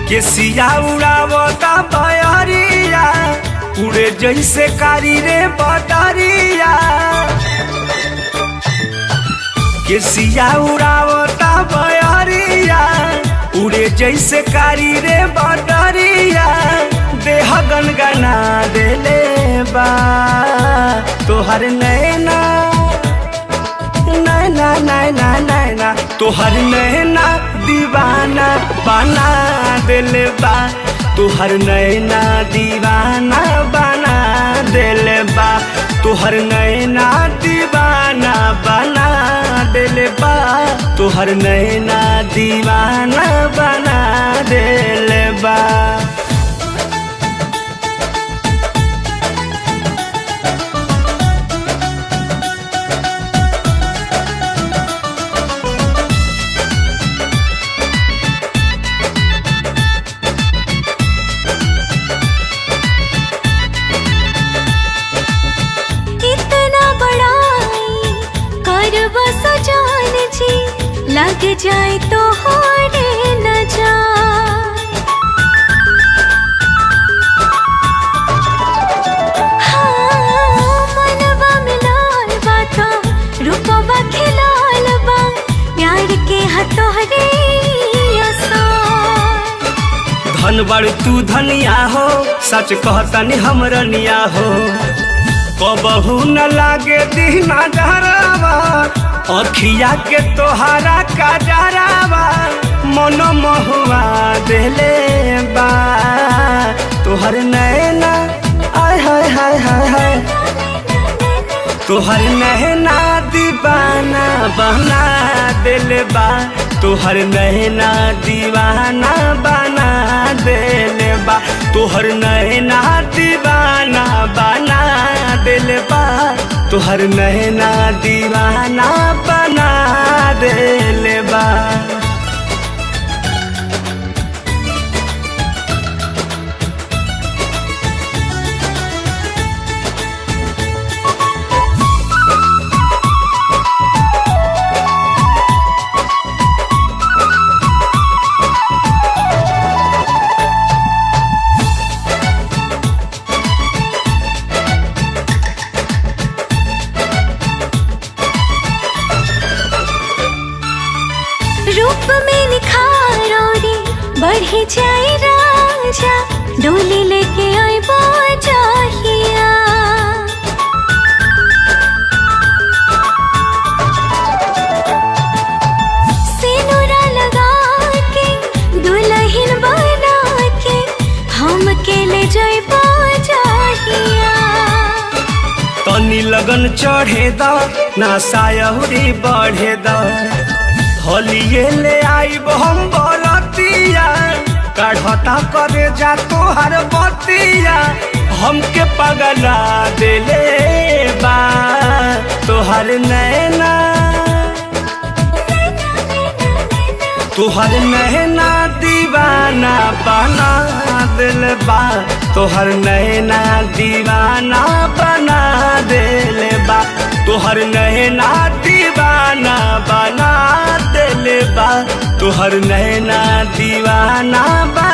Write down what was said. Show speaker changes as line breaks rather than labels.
केसिया उड़ावता बयरिया उड़े जैसे कारी रे बदरिया। केसिया उड़ावता बयरिया उड़े जैसे कारी रे बदरिया। देह गनगना देले बा तोहर नैना नैना नैना नैना तोहर नैना दीवाना बना देले बा। तोहर नैना दीवाना बना देले बा। तोहर नैना दीवाना बना देले बा। तोहर नैना दीवाना बना देले बा।
लग जाए तो होने न जाए। हाँ मनवा में लाल बाता रूपवा खिलाल बा प्यार के हथोरे
धन बड़ तू धनिया हो सच कहतनी हमरनिया हो। कबहू न लागे दीना डरावा अखिया के तोहरा का डरावा। मन महुआ देले बा तोहर नैना आय हाय हाय हाय हाय। तोहर नैना दीवाना बना देले बा। तोहर नैना दीवाना बना देले बा। तोहर नैना दीवाना बना देले बा। तोहर नैना दीवाना बना देले बा।
रूप में निखार रे बढ़ी जाए राजा डोली लेके आई बाजाहिया। सिनुरा लगा के दुल्हन बना के हम के ले जाए बाजाहिया।
तनी लगन चढ़े दा ना सायहुरी बढ़े दा। होलिये ले आइब हम बरतिया काढ़ता करे जा तोहर बतिया। हमके पगला देले बा तोहर नैना। तोहर नैना दीवाना बना देले बा। तोहर नैना दीवाना बना देले बा। तोहर नैना दीवाना बना देले बा। तोहर नैना दीवाना बा।